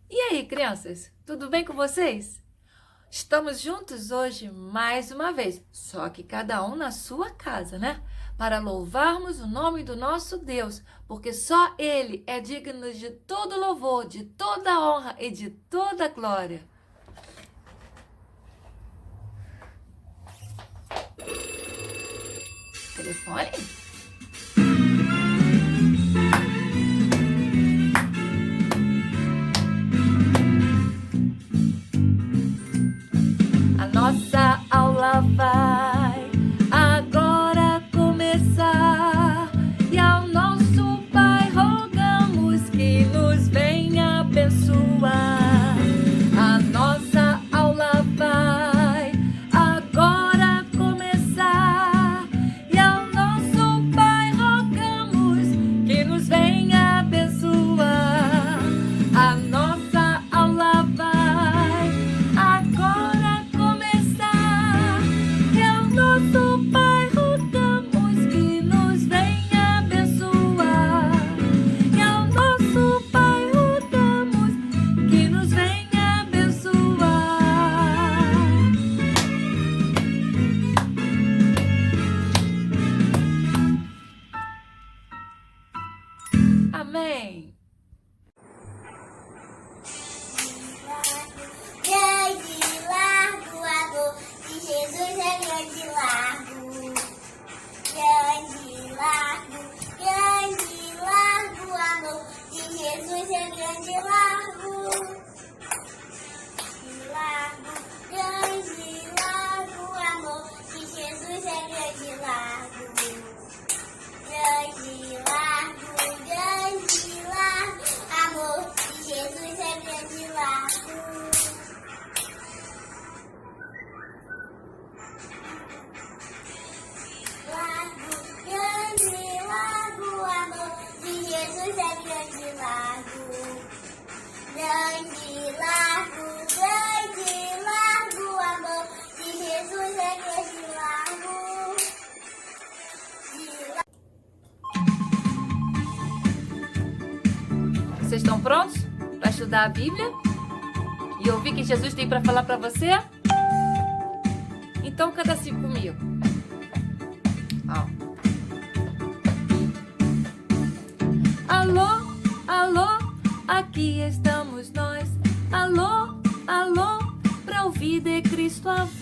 E aí, crianças, tudo bem com vocês? Estamos juntos hoje mais uma vez, só que cada um na sua casa, né? Para louvarmos o nome do nosso Deus, porque só Ele é digno de todo louvor, de toda honra e de toda glória. Telefone? A nossa aula vai agora começar e ao nosso Pai rogamos que nos venha abençoar. A nossa aula vai agora começar e ao nosso Pai rogamos que nos venha abençoar. A nossa aula vai agora começar e ao nosso Pai rogamos que nos venha abençoar. E ao nosso Pai rogamos que nos venha abençoar. Amém. Grande, largo, amor de Jesus é grande, largo. Grande, largo, amor de Jesus é grande, largo. Grande, largo, amor de Jesus é grande, largo. Grande, largo, amor de Jesus é grande, largo. Grande, largo, amor de Jesus é grande, largo. Grande, largo, amor de Jesus é grande, largo. Vocês estão prontos para estudar a Bíblia e ouvir o que Jesus tem para falar para você? Então canta assim comigo. Ó. Alô, alô, aqui estamos nós. Alô, alô, para ouvir de Cristo a voz.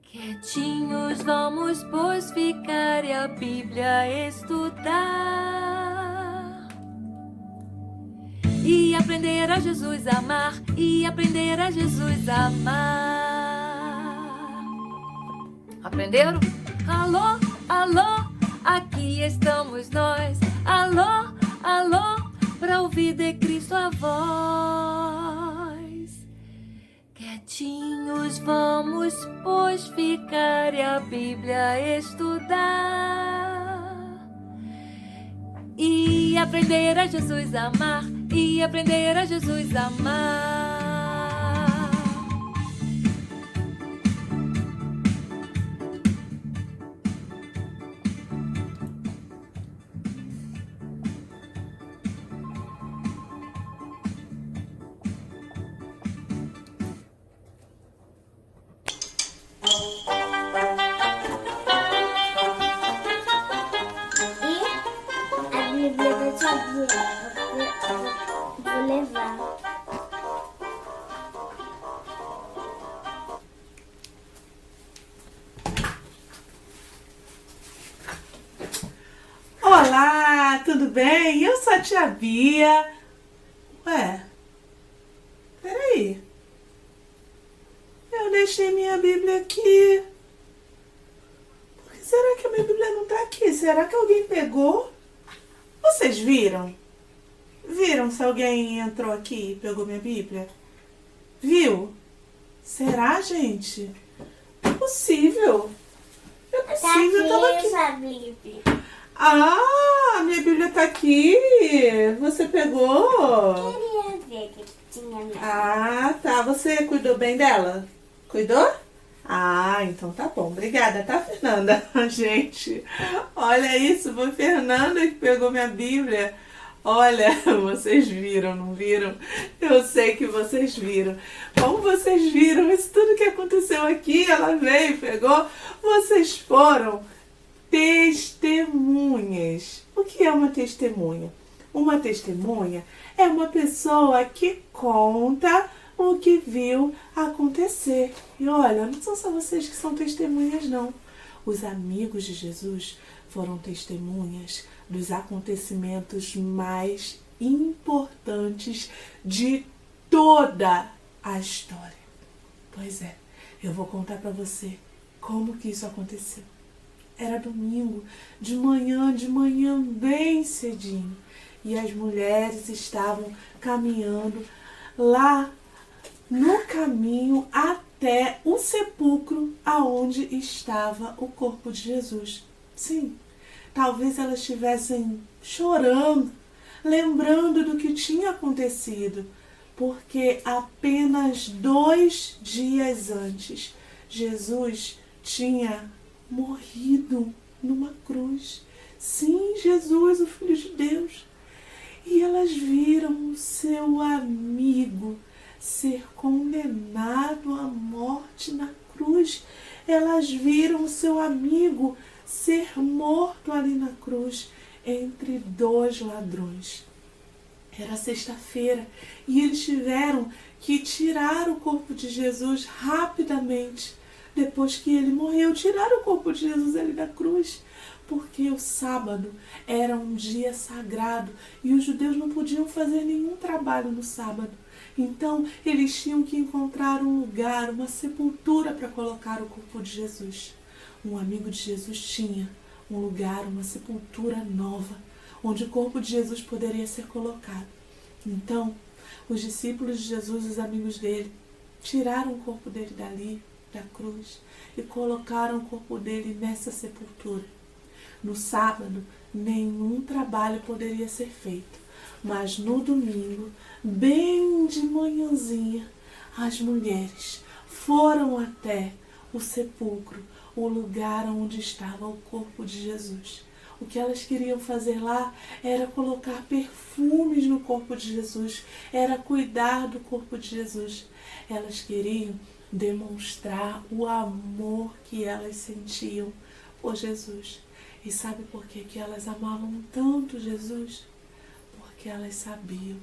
Quietinhos vamos, pois, ficar e a Bíblia estudar. E aprender a Jesus a amar, e aprender a Jesus a amar. Aprenderam? Alô, alô, aqui estamos nós. Alô, alô, para ouvir de Cristo a voz. Quietinhos vamos, pois, ficar e a Bíblia estudar. E aprender a Jesus a amar, e aprender a Jesus a amar. E a Bíblia da tia Bia, vou levar. Olá, tudo bem? Eu sou a tia Bia. Ué, peraí. Eu deixei minha Bíblia aqui. Por que será que a minha Bíblia não tá aqui? Será que alguém pegou? Vocês viram? Viram se alguém entrou aqui e pegou minha Bíblia? Viu? Será, gente? Não é possível. Não é Tá possível, eu tava aqui aqui. essa Bíblia. Ah, minha Bíblia tá aqui. Você pegou? Queria ver que tinha mesmo. Ah, tá. Você cuidou bem dela? Cuidou? Ah, então tá bom. Obrigada, tá, Fernanda? Gente, olha isso. Foi Fernanda que pegou minha Bíblia. Olha, vocês viram, não viram? Eu sei que vocês viram. Como vocês viram isso tudo que aconteceu aqui, ela veio, pegou, vocês foram testemunhas. O que é uma testemunha? Uma testemunha é uma pessoa que conta o que viu acontecer. E olha, não são só vocês que são testemunhas, não. Os amigos de Jesus foram testemunhas dos acontecimentos mais importantes de toda a história. Pois é, eu vou contar para você como que isso aconteceu. Era domingo, de manhã bem cedinho. E as mulheres estavam caminhando lá no caminho até o sepulcro aonde estava o corpo de Jesus. Sim, talvez elas estivessem chorando, lembrando do que tinha acontecido, porque apenas 2 dias antes, Jesus tinha morrido numa cruz. Sim, Jesus, o Filho de Deus. E elas viram o seu amigo ser condenado à morte na cruz. Elas viram o seu amigo ser morto ali na cruz, entre 2 ladrões. Era sexta-feira e eles tiveram que tirar o corpo de Jesus rapidamente. Depois que ele morreu, tiraram o corpo de Jesus ali da cruz, porque o sábado era um dia sagrado e os judeus não podiam fazer nenhum trabalho no sábado. Então, eles tinham que encontrar um lugar, uma sepultura para colocar o corpo de Jesus. Um amigo de Jesus tinha um lugar, uma sepultura nova, onde o corpo de Jesus poderia ser colocado. Então, os discípulos de Jesus, os amigos dele, tiraram o corpo dele dali, da cruz, e colocaram o corpo dele nessa sepultura. No sábado, nenhum trabalho poderia ser feito, mas no domingo, bem de manhãzinha, as mulheres foram até o sepulcro, o lugar onde estava o corpo de Jesus. O que elas queriam fazer lá era colocar perfumes no corpo de Jesus, era cuidar do corpo de Jesus. Elas queriam demonstrar o amor que elas sentiam por Jesus. E sabe por que elas amavam tanto Jesus? Porque elas sabiam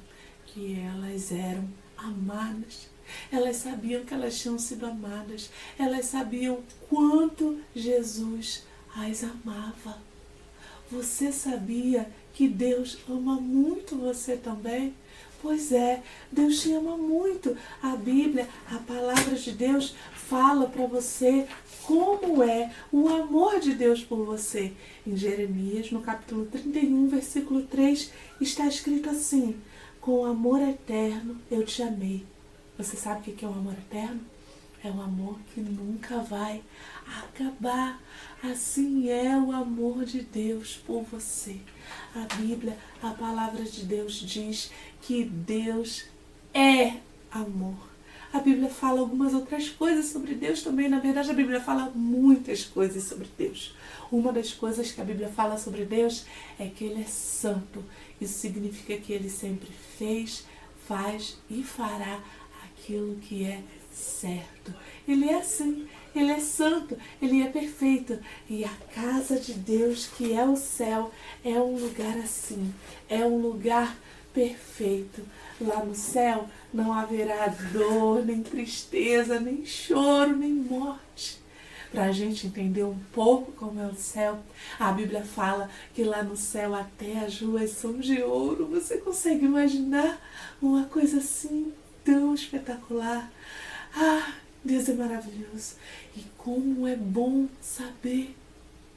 que elas eram amadas. Elas sabiam que elas tinham sido amadas. Elas sabiam quanto Jesus as amava. Você sabia que Deus ama muito você também? Pois é, Deus te ama muito. A Bíblia, a palavra de Deus, fala para você como é o amor de Deus por você. Em Jeremias, no capítulo 31, versículo 3, está escrito assim: com amor eterno eu te amei. Você sabe o que é o amor eterno? É um amor que nunca vai acabar. Assim é o amor de Deus por você. A Bíblia, a palavra de Deus diz que Deus é amor. A Bíblia fala algumas outras coisas sobre Deus também. Na verdade, a Bíblia fala muitas coisas sobre Deus. Uma das coisas que a Bíblia fala sobre Deus é que Ele é santo. Isso significa que Ele sempre fez, faz e fará aquilo que é certo. Ele é assim, Ele é santo, Ele é perfeito. E a casa de Deus, que é o céu, é um lugar assim, é um lugar perfeito. Lá no céu não haverá dor, nem tristeza, nem choro, nem morte. Para a gente entender um pouco como é o céu, a Bíblia fala que lá no céu até as ruas são de ouro. Você consegue imaginar uma coisa assim tão espetacular? Ah, Deus é maravilhoso. E como é bom saber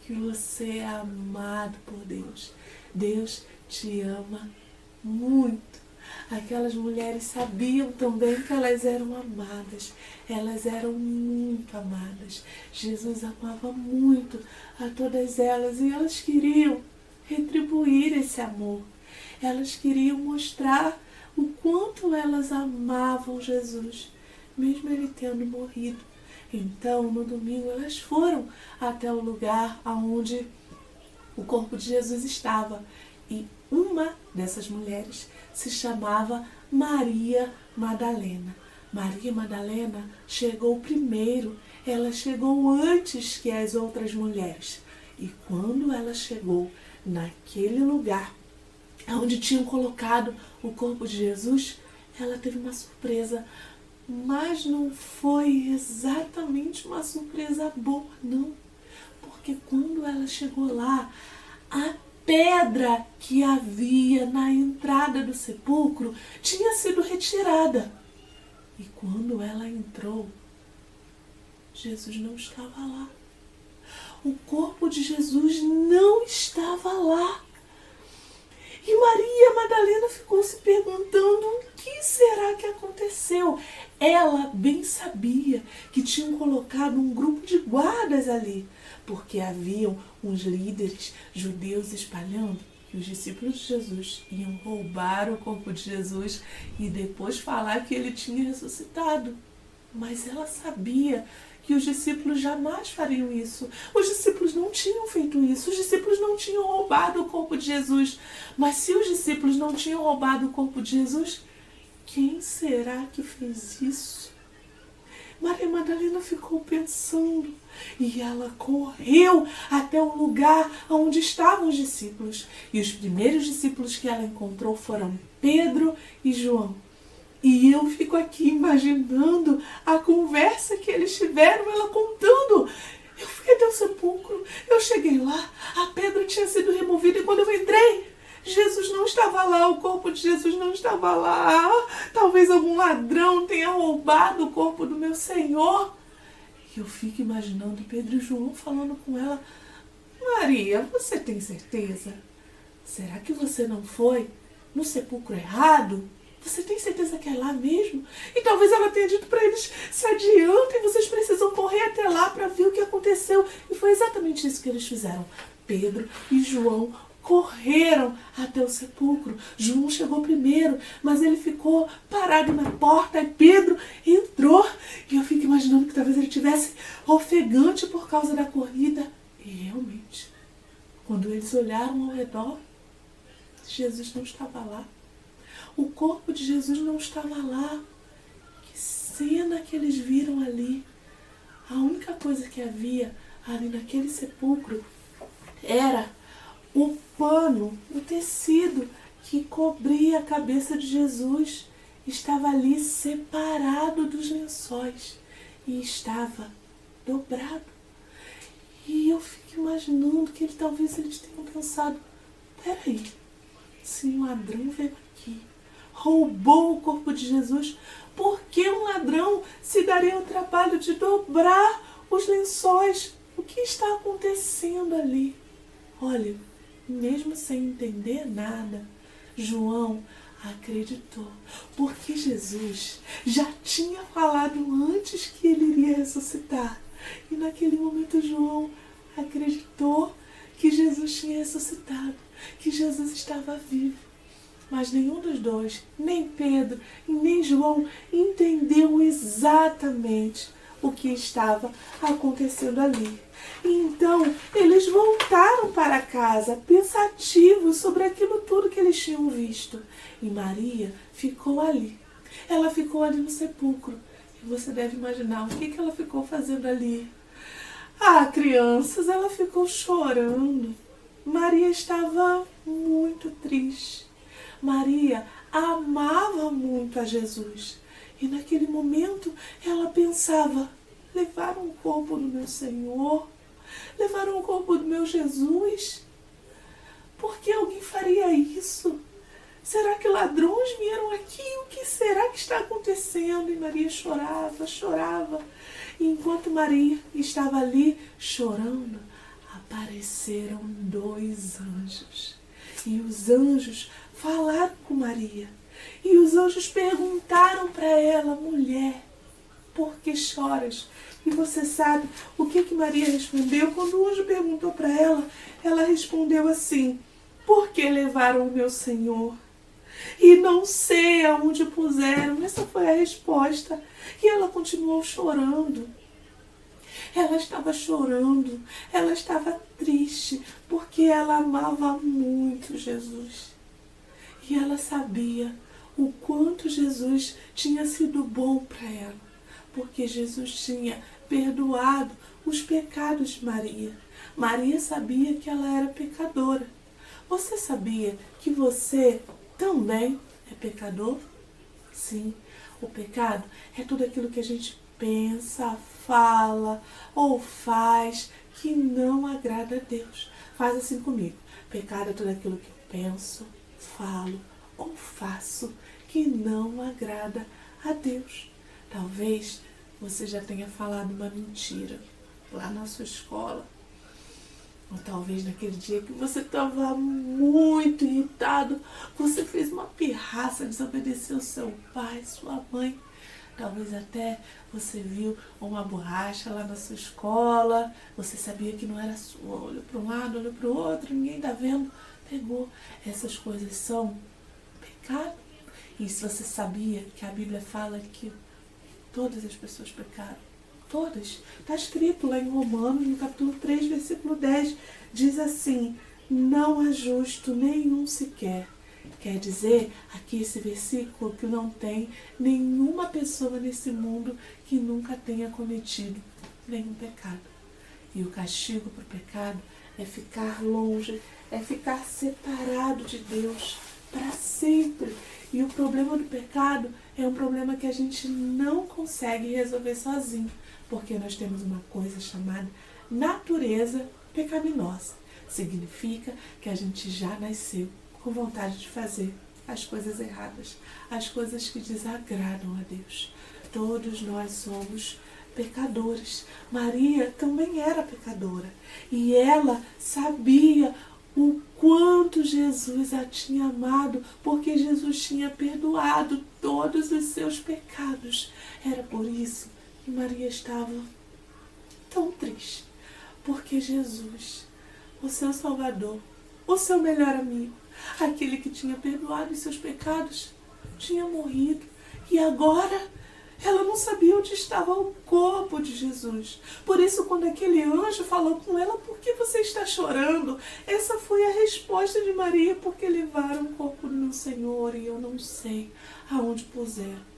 que você é amado por Deus. Deus te ama muito. Aquelas mulheres sabiam também que elas eram amadas. Elas eram muito amadas. Jesus amava muito a todas elas e elas queriam retribuir esse amor. Elas queriam mostrar o quanto elas amavam Jesus, mesmo ele tendo morrido. Então, no domingo, elas foram até o lugar onde o corpo de Jesus estava E uma dessas mulheres se chamava Maria Madalena. Maria Madalena chegou primeiro, ela chegou antes que as outras mulheres. E quando ela chegou naquele lugar onde tinham colocado o corpo de Jesus, ela teve uma surpresa. Mas não foi exatamente uma surpresa boa, não. Porque quando ela chegou lá, a pedra que havia na entrada do sepulcro tinha sido retirada. E quando ela entrou, Jesus não estava lá. O corpo de Jesus não estava lá. E Maria Madalena ficou se perguntando o que será que aconteceu. Ela bem sabia que tinham colocado um grupo de guardas ali, porque haviam uns líderes judeus espalhando que os discípulos de Jesus iam roubar o corpo de Jesus e depois falar que ele tinha ressuscitado. Mas ela sabia que os discípulos jamais fariam isso. Os discípulos não tinham feito isso. Os discípulos não tinham roubado o corpo de Jesus. Mas se os discípulos não tinham roubado o corpo de Jesus, quem será que fez isso? Maria Madalena ficou pensando e ela correu até o lugar onde estavam os discípulos. E os primeiros discípulos que ela encontrou foram Pedro e João. E eu fico aqui imaginando a conversa que eles tiveram, ela contando. Eu fui até o sepulcro, eu cheguei lá, a pedra tinha sido removida e quando eu entrei, Jesus não estava lá, o corpo de Jesus não estava lá. Talvez algum ladrão tenha roubado o corpo do meu Senhor. E eu fico imaginando Pedro e João falando com ela: Maria, você tem certeza? Será que você não foi no sepulcro errado? Você tem certeza que é lá mesmo? E talvez ela tenha dito para eles: se adiantem, vocês precisam correr até lá para ver o que aconteceu. E foi exatamente isso que eles fizeram. Pedro e João correram até o sepulcro. João chegou primeiro, mas ele ficou parado na porta e Pedro entrou. E eu fico imaginando que talvez ele estivesse ofegante por causa da corrida. E realmente, quando eles olharam ao redor, Jesus não estava lá. O corpo de Jesus não estava lá. Que cena que eles viram ali. A única coisa que havia ali naquele sepulcro era o pano, o tecido que cobria a cabeça de Jesus. Estava ali separado dos lençóis e estava dobrado. E eu fico imaginando que talvez eles tenham pensado: peraí, se um ladrão veio aqui, roubou o corpo de Jesus, por que um ladrão se daria o trabalho de dobrar os lençóis? O que está acontecendo ali? Olha, mesmo sem entender nada, João acreditou, porque Jesus já tinha falado antes que ele iria ressuscitar. E naquele momento João acreditou que Jesus tinha ressuscitado, que Jesus estava vivo. Mas nenhum dos dois, nem Pedro e nem João, entendeu exatamente o que estava acontecendo ali. E então eles voltaram para casa, pensativos sobre aquilo tudo que eles tinham visto. E Maria ficou ali. Ela ficou ali no sepulcro. E você deve imaginar o que ela ficou fazendo ali. Ah, crianças, ela ficou chorando. Maria estava muito triste. Maria amava muito a Jesus. E naquele momento ela pensava: levaram o corpo do meu Senhor? Levaram o corpo do meu Jesus? Por que alguém faria isso? Será que ladrões vieram aqui? O que será que está acontecendo? E Maria chorava, chorava. E enquanto Maria estava ali chorando, apareceram 2 anjos. E os anjos falaram com Maria. E os anjos perguntaram para ela: mulher, por que choras? E você sabe o que Maria respondeu? Quando o anjo perguntou para ela, ela respondeu assim: porque levaram o meu Senhor e não sei aonde puseram. Essa foi a resposta. E ela continuou chorando. Ela estava chorando, ela estava triste, porque ela amava muito Jesus. E ela sabia o quanto Jesus tinha sido bom para ela, porque Jesus tinha perdoado os pecados de Maria. Maria sabia que ela era pecadora. Você sabia que você também é pecador? Sim, o pecado é tudo aquilo que a gente pensa, fala ou faz que não agrada a Deus. Faz assim comigo. Pecado é tudo aquilo que eu penso, falo ou faço que não agrada a Deus. Talvez você já tenha falado uma mentira lá na sua escola. Ou talvez naquele dia que você estava muito irritado, você fez uma pirraça, desobedeceu seu pai, sua mãe. Talvez até você viu uma borracha lá na sua escola, você sabia que não era sua, olhou para um lado, olhou para o outro, ninguém está vendo, pegou. Essas coisas são pecado. E se você sabia que a Bíblia fala que todas as pessoas pecaram, todas. Está escrito lá em Romanos, no capítulo 3, versículo 10, diz assim: não há justo nenhum sequer. Quer dizer, aqui esse versículo, que não tem nenhuma pessoa nesse mundo que nunca tenha cometido nenhum pecado. E o castigo para o pecado é ficar longe, é ficar separado de Deus para sempre. E o problema do pecado é um problema que a gente não consegue resolver sozinho, porque nós temos uma coisa chamada natureza pecaminosa. Significa que a gente já nasceu com vontade de fazer as coisas erradas, as coisas que desagradam a Deus. Todos nós somos pecadores. Maria também era pecadora e ela sabia o quanto Jesus a tinha amado, porque Jesus tinha perdoado todos os seus pecados. Era por isso que Maria estava tão triste, porque Jesus, o seu Salvador, o seu melhor amigo, aquele que tinha perdoado os seus pecados, tinha morrido. E agora ela não sabia onde estava o corpo de Jesus. Por isso, quando aquele anjo falou com ela: por que você está chorando? Essa foi a resposta de Maria: porque levaram o corpo do meu Senhor e eu não sei aonde puseram.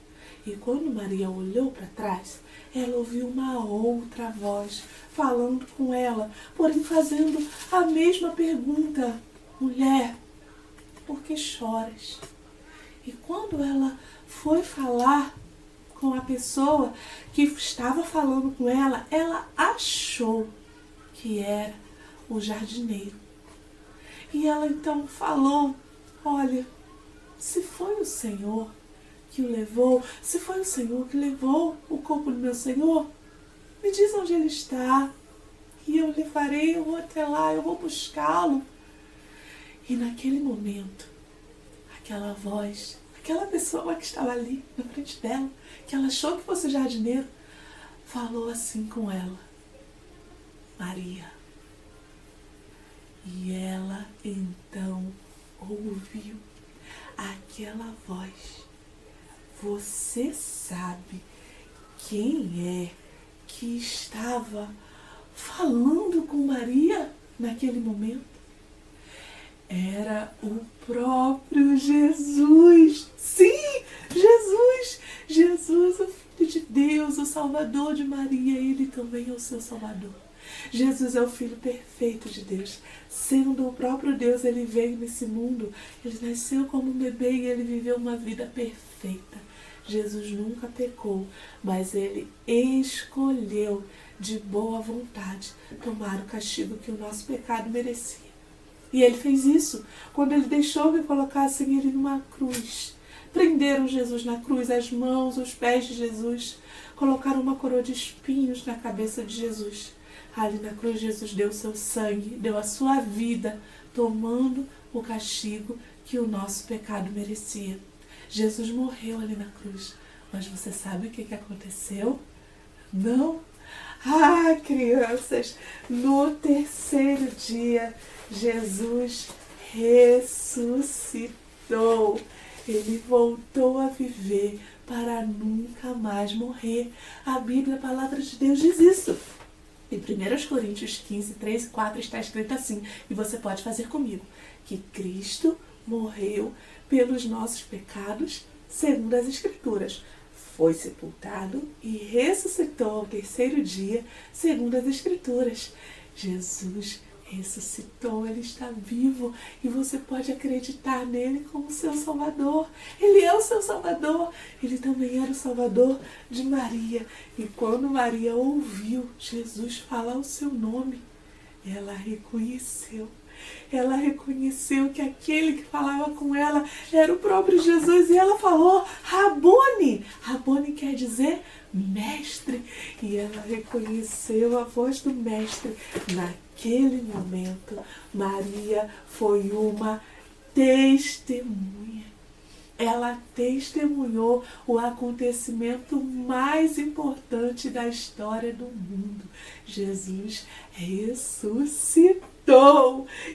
E quando Maria olhou para trás, ela ouviu uma outra voz falando com ela, porém fazendo a mesma pergunta: mulher, por que choras? E quando ela foi falar com a pessoa que estava falando com ela, ela achou que era o jardineiro. E ela então falou: olha, se foi o Senhor que o levou, se foi o Senhor que levou o corpo do meu Senhor, me diz onde ele está, e eu levarei, eu vou até lá, eu vou buscá-lo. E naquele momento, aquela voz, aquela pessoa que estava ali na frente dela, que ela achou que fosse o jardineiro, falou assim com ela: Maria. E ela então ouviu aquela voz: você sabe quem é que estava falando com Maria naquele momento? Era o próprio Jesus. Sim, Jesus. Jesus, o Filho de Deus, o Salvador de Maria. Ele também é o seu Salvador. Jesus é o Filho perfeito de Deus. Sendo o próprio Deus, ele veio nesse mundo. Ele nasceu como um bebê e ele viveu uma vida perfeita. Jesus nunca pecou, mas ele escolheu de boa vontade tomar o castigo que o nosso pecado merecia. E ele fez isso quando ele deixou que colocassem ele numa cruz. Prenderam Jesus na cruz, as mãos, os pés de Jesus. Colocaram uma coroa de espinhos na cabeça de Jesus. Ali na cruz, Jesus deu seu sangue, deu a sua vida, tomando o castigo que o nosso pecado merecia. Jesus morreu ali na cruz. Mas você sabe o que aconteceu? Não? Ah, crianças, no terceiro dia, Jesus ressuscitou. Ele voltou a viver para nunca mais morrer. A Bíblia, a palavra de Deus, diz isso. Em 1 Coríntios 15, 3 e 4 está escrito assim, e você pode fazer comigo, que Cristo morreu pelos nossos pecados, segundo as Escrituras. Foi sepultado e ressuscitou ao terceiro dia, segundo as Escrituras. Jesus ressuscitou, Ele está vivo e você pode acreditar nele como seu Salvador. Ele é o seu Salvador. Ele também era o Salvador de Maria. E quando Maria ouviu Jesus falar o seu nome, ela reconheceu. Ela reconheceu que aquele que falava com ela era o próprio Jesus e ela falou, Rabone. Rabone quer dizer mestre. E ela reconheceu a voz do mestre. Naquele momento, Maria foi uma testemunha. Ela testemunhou o acontecimento mais importante da história do mundo. Jesus ressuscitou.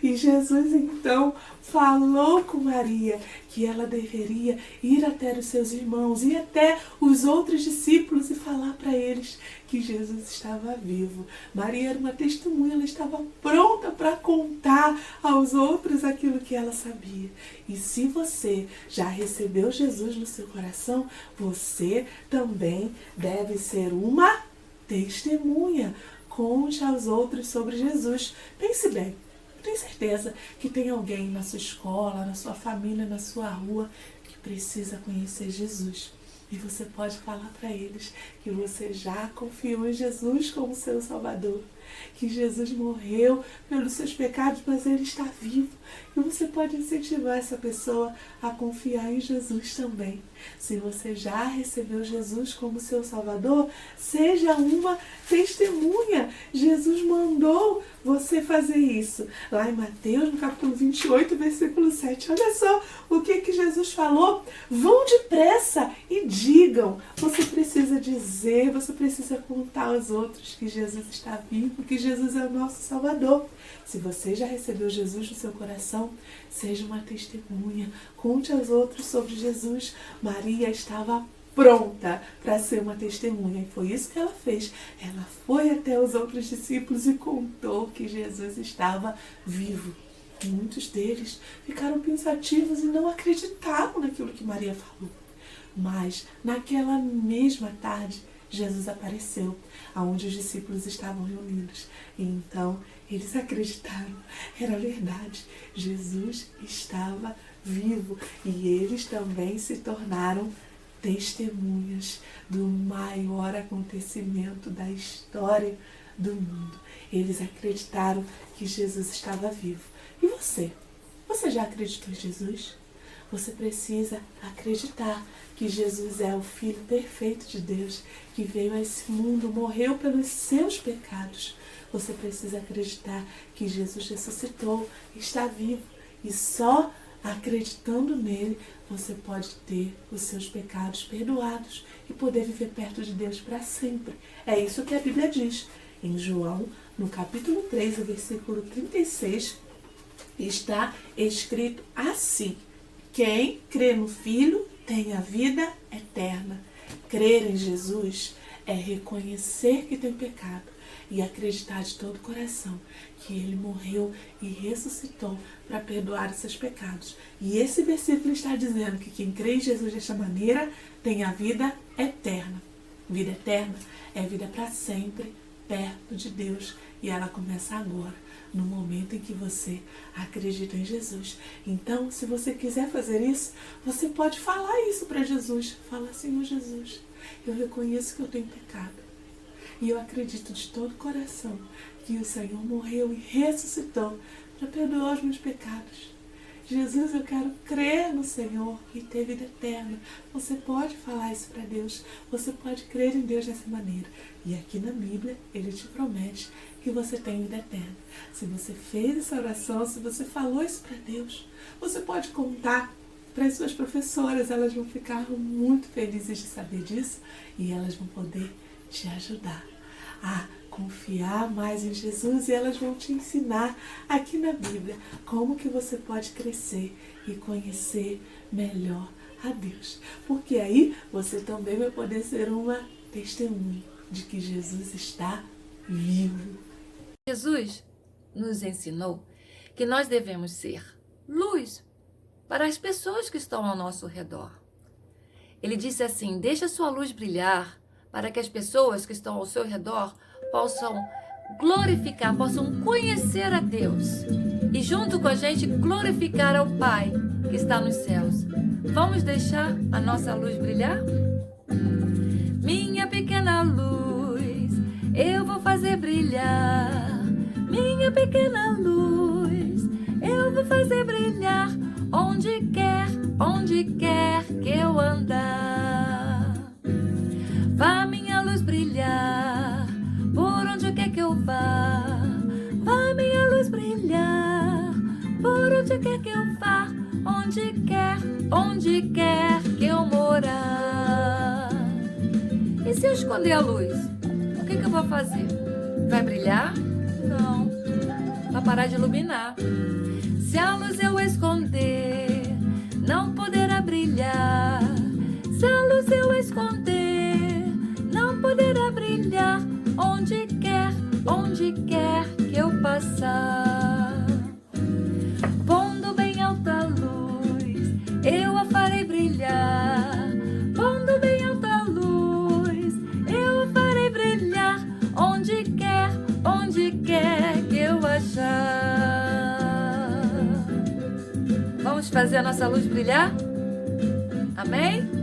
E Jesus então falou com Maria que ela deveria ir até os seus irmãos e até os outros discípulos e falar para eles que Jesus estava vivo. Maria era uma testemunha, ela estava pronta para contar aos outros aquilo que ela sabia. E se você já recebeu Jesus no seu coração, você também deve ser uma testemunha. Conte aos outros sobre Jesus. Pense bem, eu tenho certeza que tem alguém na sua escola, na sua família, na sua rua que precisa conhecer Jesus. E você pode falar para eles que você já confiou em Jesus como seu Salvador. Que Jesus morreu pelos seus pecados, mas Ele está vivo. E você pode incentivar essa pessoa a confiar em Jesus também. Se você já recebeu Jesus como seu Salvador, seja uma testemunha. Jesus mandou você fazer isso. Lá em Mateus, no capítulo 28, versículo 7. Olha só o que Jesus falou. Vão depressa e digam. Você precisa dizer, você precisa contar aos outros que Jesus está vivo, que Jesus é o nosso Salvador. Se você já recebeu Jesus no seu coração, seja uma testemunha. Conte aos outros sobre Jesus. Maria estava pronta para ser uma testemunha. E foi isso que ela fez. Ela foi até os outros discípulos e contou que Jesus estava vivo. Muitos deles ficaram pensativos e não acreditaram naquilo que Maria falou. Mas naquela mesma tarde, Jesus apareceu, aonde os discípulos estavam reunidos. E então eles acreditaram, era verdade, Jesus estava vivo. E eles também se tornaram testemunhas do maior acontecimento da história do mundo. Eles acreditaram que Jesus estava vivo. E você? Você já acreditou em Jesus? Você precisa acreditar que Jesus é o Filho perfeito de Deus, que veio a esse mundo, morreu pelos seus pecados. Você precisa acreditar que Jesus ressuscitou, está vivo. E só acreditando nele, você pode ter os seus pecados perdoados e poder viver perto de Deus para sempre. É isso que a Bíblia diz. Em João, no capítulo 3, versículo 36, está escrito assim: quem crê no Filho tem a vida eterna. Crer em Jesus é reconhecer que tem pecado e acreditar de todo o coração que Ele morreu e ressuscitou para perdoar os seus pecados. E esse versículo está dizendo que quem crê em Jesus desta maneira tem a vida eterna. Vida eterna é vida para sempre, perto de Deus. E ela começa agora, no momento em que você acredita em Jesus. Então, se você quiser fazer isso, você pode falar isso para Jesus. Fala: Senhor Jesus, eu reconheço que eu tenho pecado. E eu acredito de todo o coração que o Senhor morreu e ressuscitou para perdoar os meus pecados. Jesus, eu quero crer no Senhor e ter vida eterna. Você pode falar isso para Deus. Você pode crer em Deus dessa maneira. E aqui na Bíblia, Ele te promete que você tem vida eterna. Se você fez essa oração, se você falou isso para Deus, você pode contar para as suas professoras. Elas vão ficar muito felizes de saber disso e elas vão poder te ajudar a confiar mais em Jesus, e elas vão te ensinar aqui na Bíblia como que você pode crescer e conhecer melhor a Deus. Porque aí você também vai poder ser uma testemunha de que Jesus está vivo. Jesus nos ensinou que nós devemos ser luz para as pessoas que estão ao nosso redor. Ele disse assim: deixa sua luz brilhar para que as pessoas que estão ao seu redor possam glorificar, possam conhecer a Deus e junto com a gente glorificar ao Pai que está nos céus. Vamos deixar a nossa luz brilhar? Minha pequena luz, eu vou fazer brilhar. Minha pequena luz, eu vou fazer brilhar onde quer que eu andar. Vá minha luz brilhar por onde quer que eu vá. Vá minha luz brilhar por onde quer que eu vá. Onde quer que eu morar. E se eu esconder a luz, o que eu vou fazer? Vai brilhar? Não. Vai parar de iluminar. Se a luz eu esconder, não poderá brilhar. Se a luz eu esconder, não poderá brilhar. Onde quer que eu passar. Pondo bem alta luz, eu a farei brilhar. Pondo bem alta luz, eu a farei brilhar. Onde quer que eu achar. Vamos fazer a nossa luz brilhar? Amém?